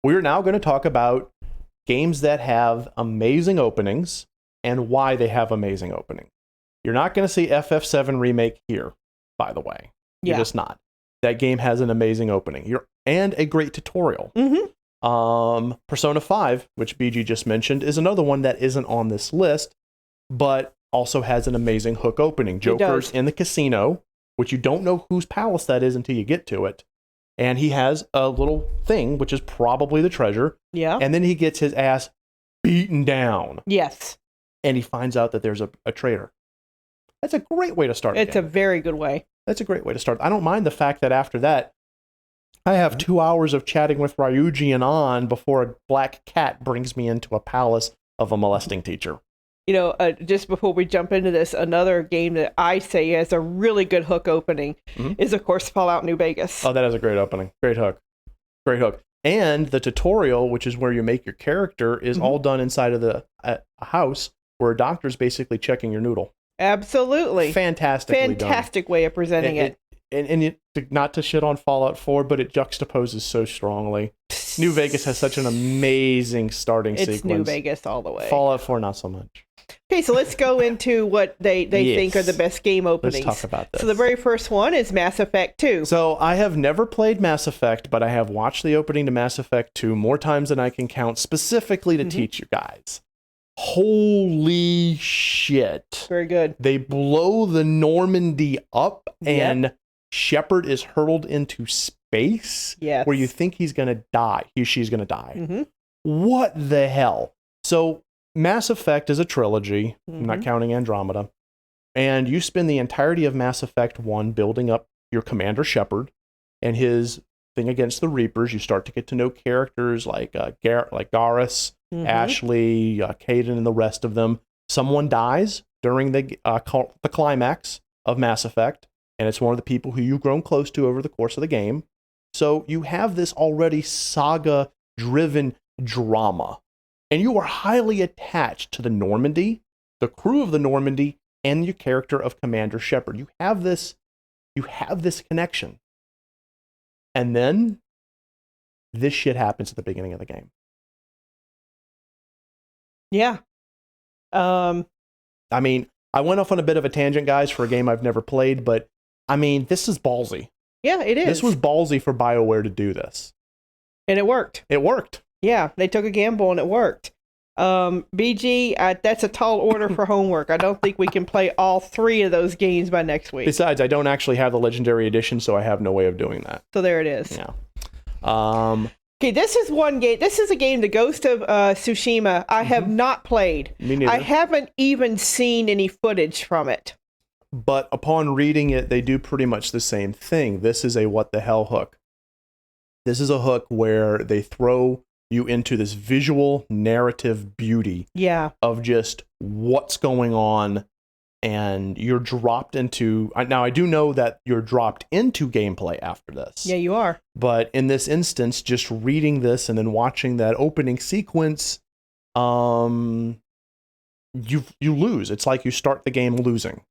We're now going to talk about games that have amazing openings and why they have amazing openings. You're not going to see FF7 Remake here, by the way. You're just not. That game has an amazing opening and a great tutorial. Persona 5, which BG just mentioned, is another one that isn't on this list, but also has an amazing hook opening. Joker's in the casino, which you don't know whose palace that is until you get to it. And he has a little thing, which is probably the treasure. Yeah. And then he gets his ass beaten down. Yes. And he finds out that there's a traitor. That's a great way to start. It's a very good way. That's a great way to start. I don't mind the fact that after that, I have 2 hours of chatting with Ryuji and An before a black cat brings me into a palace of a molesting teacher. You know, just before we jump into this, another game that I say has a really good hook opening is, of course, Fallout New Vegas. Oh, that is a great opening. Great hook. Great hook. And the tutorial, which is where you make your character, is all done inside of a house where a doctor's basically checking your noodle. Absolutely. Fantastic way of presenting it. And not to shit on Fallout 4, but it juxtaposes so strongly. New Vegas has such an amazing starting sequence. It's New Vegas all the way. Fallout 4, not so much. Okay, so let's go into what they think are the best game openings. Let's talk about this. So the very first one is Mass Effect 2. So I have never played Mass Effect, but I have watched the opening to Mass Effect 2 more times than I can count, specifically to teach you guys. Holy shit. Very good. They blow the Normandy up and Shepard is hurled into space where you think he's going to die. She's going to die. What the hell? So Mass Effect is a trilogy. I'm not counting Andromeda. And you spend the entirety of Mass Effect 1 building up your Commander Shepard and his thing against the Reapers. You start to get to know characters like Garrus, Ashley, Kaidan, and the rest of them. Someone dies during the climax of Mass Effect, and it's one of the people who you've grown close to over the course of the game. So you have this already saga-driven drama, and you are highly attached to the Normandy, the crew of the Normandy, and your character of Commander Shepard. You have this connection. And then this shit happens at the beginning of the game. Yeah. I mean, I went off on a bit of a tangent, guys, for a game I've never played, but I mean, this is ballsy. Yeah, it is. This was ballsy for BioWare to do this. And it worked. It worked. Yeah, they took a gamble and it worked. BG, that's a tall order for homework. I don't think we can play all 3 of those games by next week. Besides, I don't actually have the Legendary Edition, so I have no way of doing that. So there it is. Yeah. Okay, this is one game. This is a game, The Ghost of Tsushima, I have not played. Me neither. I haven't even seen any footage from it. But upon reading it, they do pretty much the same thing. This is a what the hell hook. This is a hook where they throw you into this visual narrative beauty of just what's going on, and you're dropped into... Now, I do know that you're dropped into gameplay after this. Yeah, you are. But in this instance, just reading this and then watching that opening sequence, you lose. It's like you start the game losing.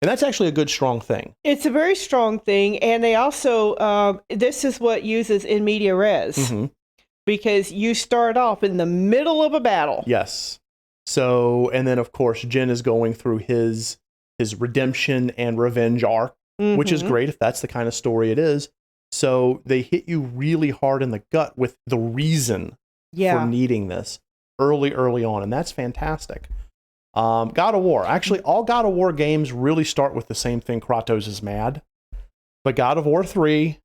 And that's actually a good, strong thing. It's a very strong thing, and they also... this is what uses in media res. Because you start off in the middle of a battle. Yes. So, and then of course, Jin is going through his redemption and revenge arc, which is great if that's the kind of story it is. So they hit you really hard in the gut with the reason for needing this early on, and that's fantastic. God of War. Actually, all God of War games really start with the same thing. Kratos is mad. But God of War 3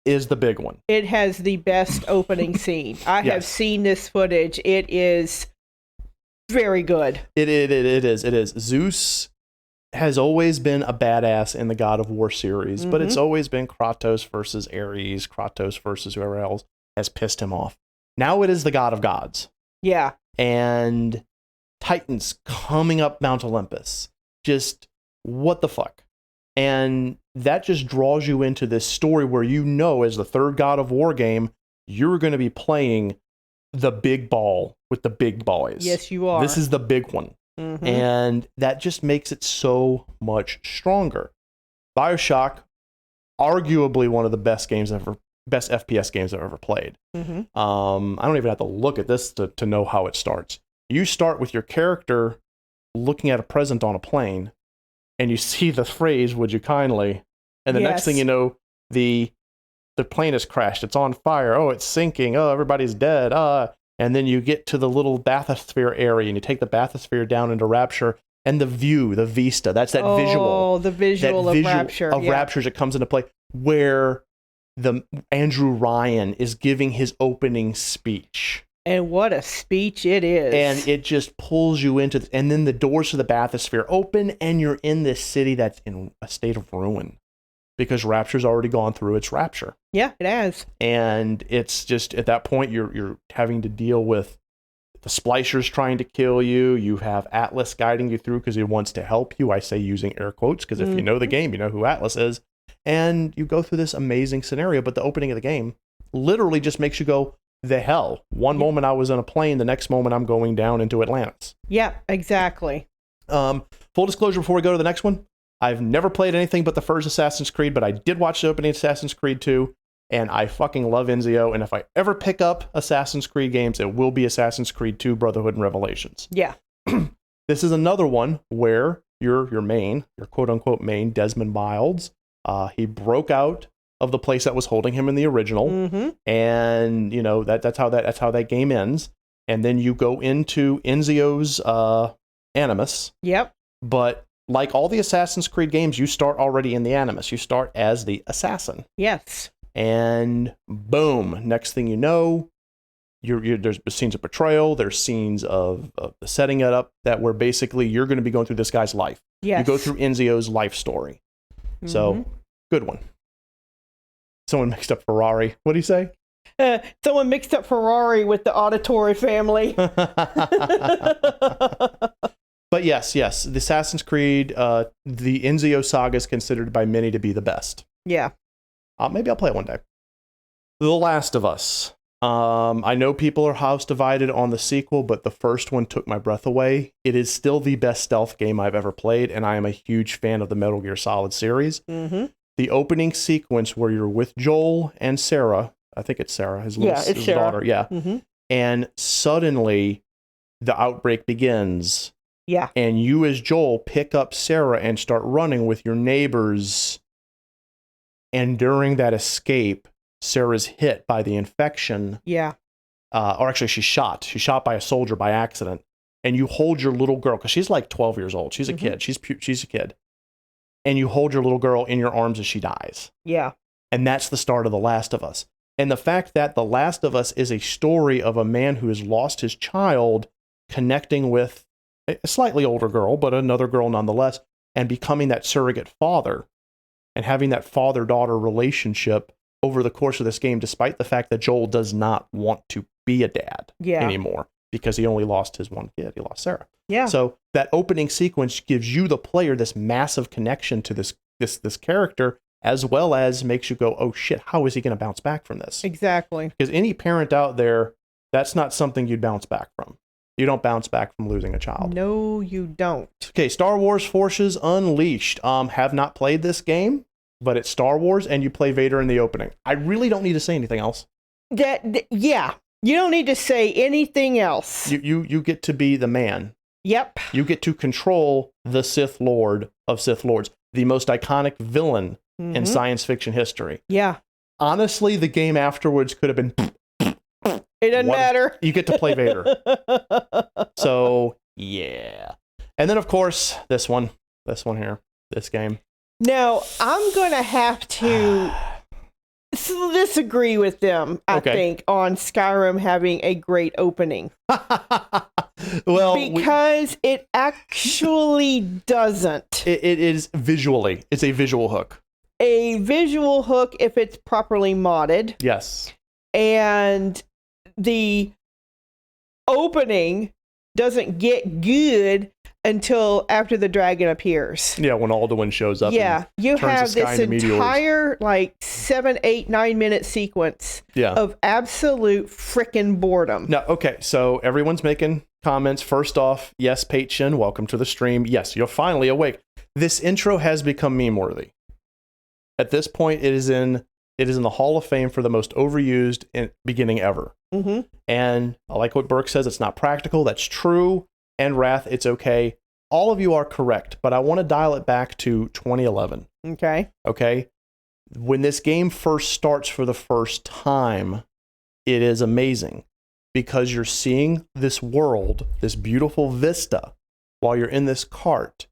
is the big one. It has the best opening scene. I have seen this footage. It is very good. It is. Zeus has always been a badass in the God of War series, but it's always been Kratos versus Ares, Kratos versus whoever else has pissed him off. Now it is the God of Gods. Yeah. And Titans coming up Mount Olympus. Just what the fuck? And that just draws you into this story where you know, as the third God of War game, you're going to be playing the big ball with the big boys. Yes, you are. This is the big one. And that just makes it so much stronger. BioShock, arguably one of the best games I've ever best FPS games I've ever played. I don't even have to look at this to know how it starts. You start with your character looking at a present on a plane, and you see the phrase, "Would you kindly?" And the next thing you know, the plane has crashed. It's on fire. Oh, it's sinking. Oh, everybody's dead. And then you get to the little bathysphere area, and you take the bathysphere down into Rapture, and the view, the vista, that's that visual. Oh, the visual of Rapture. Of Rapture as it comes into play, where the Andrew Ryan is giving his opening speech. And what a speech it is. And it just pulls you into, and then the doors to the bathysphere open, and you're in this city that's in a state of ruin. Because Rapture's already gone through its rapture. Yeah, it has. And it's just, at that point, you're having to deal with the splicers trying to kill you. You have Atlas guiding you through because he wants to help you. I say using air quotes because if you know the game, you know who Atlas is. And you go through this amazing scenario, but the opening of the game literally just makes you go, the hell. One moment I was on a plane, the next moment I'm going down into Atlantis. Yeah, exactly. Full disclosure before we go to the next one. I've never played anything but the first Assassin's Creed, but I did watch the opening of Assassin's Creed 2, and I fucking love Ezio, and if I ever pick up Assassin's Creed games, it will be Assassin's Creed 2, Brotherhood and Revelations. Yeah. This is another one where your quote-unquote main, Desmond Miles, he broke out of the place that was holding him in the original, and, you know, that's how that game ends, and then you go into Ezio's Animus. Yep. But like all the Assassin's Creed games, you start already in the Animus. You start as the assassin. Yes. And boom, next thing you know, there's scenes of betrayal. There's scenes of setting it up that where basically you're going to be going through this guy's life. Yes. You go through Ezio's life story. So, good one. Someone mixed up Ferrari. What do you say? Someone mixed up Ferrari with the Auditore family. But yes, the Assassin's Creed, the Ezio saga is considered by many to be the best. Yeah. Maybe I'll play it one day. The Last of Us. I know people are house divided on the sequel, but the first one took my breath away. It is still the best stealth game I've ever played, and I am a huge fan of the Metal Gear Solid series. The opening sequence where you're with Joel and Sarah, I think it's Sarah, his daughter. Yeah. And suddenly the outbreak begins. Yeah. And you as Joel pick up Sarah and start running with your neighbors. And during that escape, Sarah's hit by the infection. Yeah. Or actually, she's shot. She's shot by a soldier by accident. And you hold your little girl, because she's like 12 years old. She's a kid. She's a kid. And you hold your little girl in your arms as she dies. Yeah. And that's the start of The Last of Us. And the fact that The Last of Us is a story of a man who has lost his child connecting with a slightly older girl, but another girl nonetheless, and becoming that surrogate father and having that father-daughter relationship over the course of this game, despite the fact that Joel does not want to be a dad anymore because he only lost his one kid. He lost Sarah. Yeah. So that opening sequence gives you, the player, this massive connection to this character, as well as makes you go, oh shit, how is he going to bounce back from this? Exactly. Because any parent out there, that's not something you'd bounce back from. You don't bounce back from losing a child. No, you don't. Okay, Star Wars Forces Unleashed. Have not played this game, but it's Star Wars, and you play Vader in the opening. I really don't need to say anything else. Yeah. You don't need to say anything else. You get to be the man. Yep. You get to control the Sith Lord of Sith Lords, the most iconic villain in science fiction history. Yeah. Honestly, the game afterwards could have been... It doesn't matter. You get to play Vader. So, yeah. And then, of course, this one here, this game. Now, I'm going to have to disagree with them, I think, on Skyrim having a great opening. Well, because it actually doesn't. It is visually. It's a visual hook. A visual hook if it's properly modded. Yes. And the opening doesn't get good until after the dragon appears. Yeah, when Alduin shows up. Yeah, you have this entire 7, 8, 9 minute sequence of absolute frickin' boredom. Now, okay, so everyone's making comments. First off, yes, Patchen, welcome to the stream. Yes, you're finally awake. This intro has become meme worthy. At this point, it is in It is in the Hall of Fame for the most overused beginning ever. Mm-hmm. And I like what Burke says. It's not practical. That's true. And Wrath, it's okay. All of you are correct, but I want to dial it back to 2011. Okay? When this game first starts for the first time, it is amazing because you're seeing this world, this beautiful vista, while you're in this cart.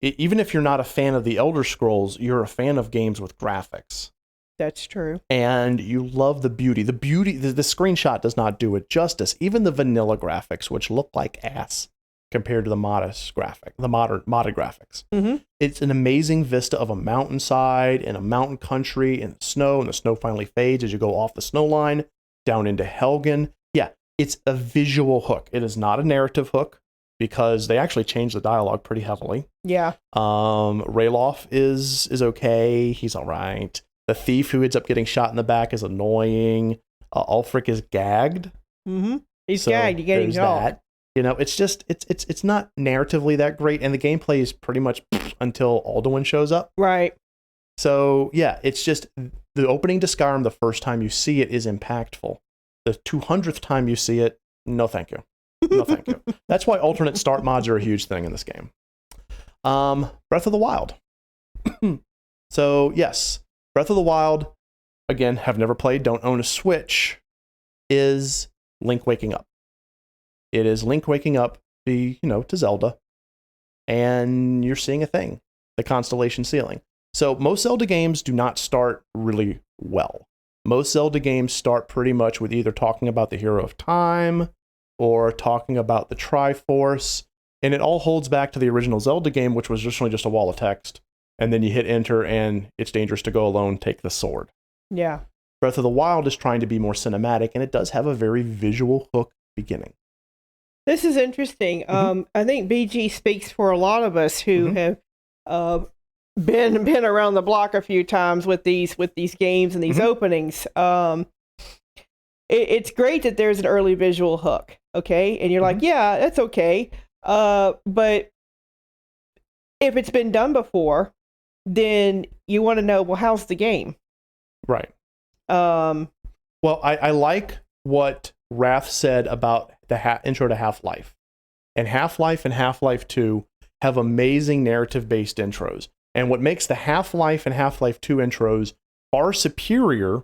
Even if you're not a fan of the Elder Scrolls, you're a fan of games with graphics. That's true. And you love the beauty. The screenshot does not do it justice. Even the vanilla graphics, which look like ass compared to the modded graphics. Mm-hmm. It's an amazing vista of a mountainside and a mountain country and the snow finally fades as you go off the snow line down into Helgen. Yeah, it's a visual hook. It is not a narrative hook because they actually changed the dialogue pretty heavily. Yeah. Ralof is okay. He's all right. The thief who ends up getting shot in the back is annoying. Ulfric is gagged. Mm-hmm. He's gagged. You're getting that. You know, it's just it's not narratively that great, and the gameplay is pretty much until Alduin shows up. Right. So yeah, it's just the opening to Skyrim. The first time you see it is impactful. The 200th time you see it, no thank you. No thank you. That's why alternate start mods are a huge thing in this game. Breath of the Wild. So yes. Breath of the Wild, again, have never played, don't own a Switch, is Link waking up. It is Link waking up, to Zelda, and you're seeing a thing, the constellation ceiling. So most Zelda games do not start really well. Most Zelda games start pretty much with either talking about the Hero of Time or talking about the Triforce, and it all holds back to the original Zelda game, which was originally just a wall of text. And then you hit enter, and it's dangerous to go alone, take the sword. Yeah. Breath of the Wild is trying to be more cinematic, and it does have a very visual hook beginning. This is interesting. I think BG speaks for a lot of us who have been around the block a few times with these games and these openings. It's great that there's an early visual hook, okay? And you're like, yeah, that's okay. But if it's been done before, then you want to know, well, how's the game? Right. Well, I like what Wrath said about the intro to Half-Life. And Half-Life and Half-Life 2 have amazing narrative-based intros. And what makes the Half-Life and Half-Life 2 intros far superior,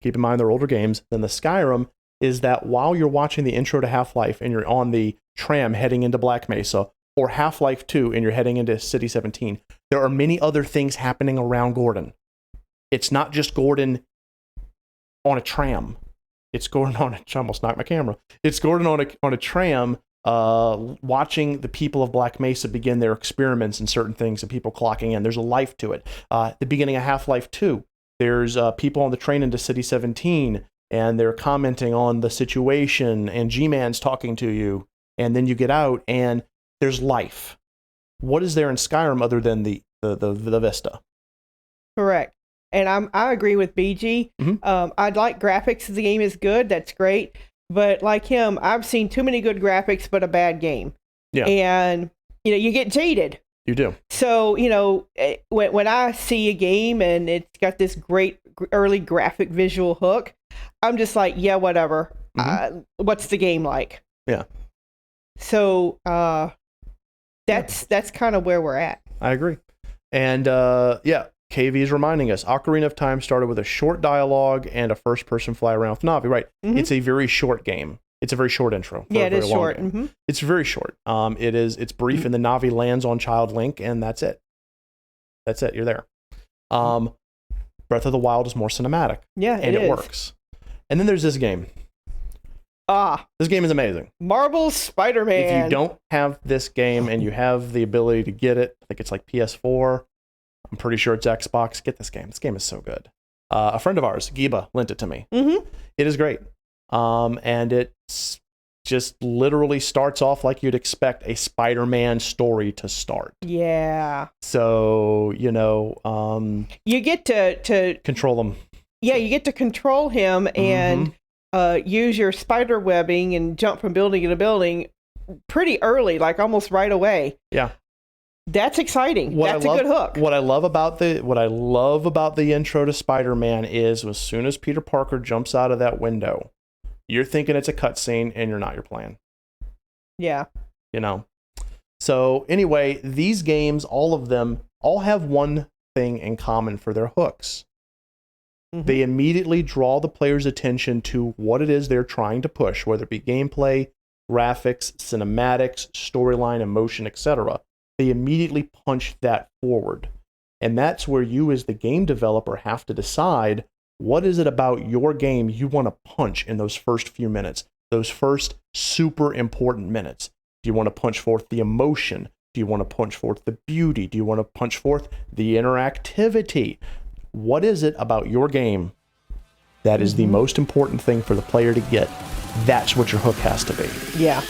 keep in mind they're older games, than the Skyrim, is that while you're watching the intro to Half-Life and you're on the tram heading into Black Mesa, or Half-Life 2 and you're heading into City 17, there are many other things happening around Gordon. It's not just Gordon on a tram. It's Gordon on a... I almost knocked my camera. It's Gordon on a tram watching the people of Black Mesa begin their experiments and certain things and people clocking in. There's a life to it. At the beginning of Half-Life 2, there's people on the train into City 17 and they're commenting on the situation and G-Man's talking to you. And then you get out and there's life. What is there in Skyrim other than the vista? Correct. And I agree with BG. I'd like graphics. The game is good. That's great. But like him, I've seen too many good graphics, but a bad game. Yeah. And, you get jaded. You do. So, when I see a game and it's got this great early graphic visual hook, I'm just like, yeah, whatever. What's the game like? Yeah. So, that's kind of where we're at. I agree. And KV is reminding us, Ocarina of Time started with a short dialogue and a first-person fly around with Navi, right? It's a very short game. It's a very short intro. Yeah, it is short. It's very short. It's brief, and the Navi lands on Child Link, and that's it. That's it. You're there. Breath of the Wild is more cinematic. Yeah, and it works. And then there's this game. This game is amazing. Marvel's SpiderMan. If you don't have this game and you have the ability to get it, I think it's like PS4. I'm pretty sure it's Xbox. Get this game. This game is so good. A friend of ours, Giba, lent it to me. It is great. And it's just literally starts off like you'd expect a Spider-Man story to start. Yeah. So, you get to control them. Yeah, you get to control him and use your spider webbing and jump from building to building pretty early, like almost right away. Yeah. That's exciting. That's a good hook. What I love about the intro to Spider-Man is as soon as Peter Parker jumps out of that window, you're thinking it's a cutscene and you're not. You're playing. Yeah. You know. So anyway, these games, all of them, all have one thing in common for their hooks. Mm-hmm. They immediately draw the player's attention to what it is they're trying to push, whether it be gameplay, graphics, cinematics, storyline, emotion, etc. They immediately punch that forward. And that's where you as the game developer have to decide what is it about your game you want to punch in those first few minutes, those first super important minutes. Do you want to punch forth the emotion? Do you want to punch forth the beauty? Do you want to punch forth the interactivity? What is it about your game that is the most important thing for the player to get? That's what your hook has to be. Yeah.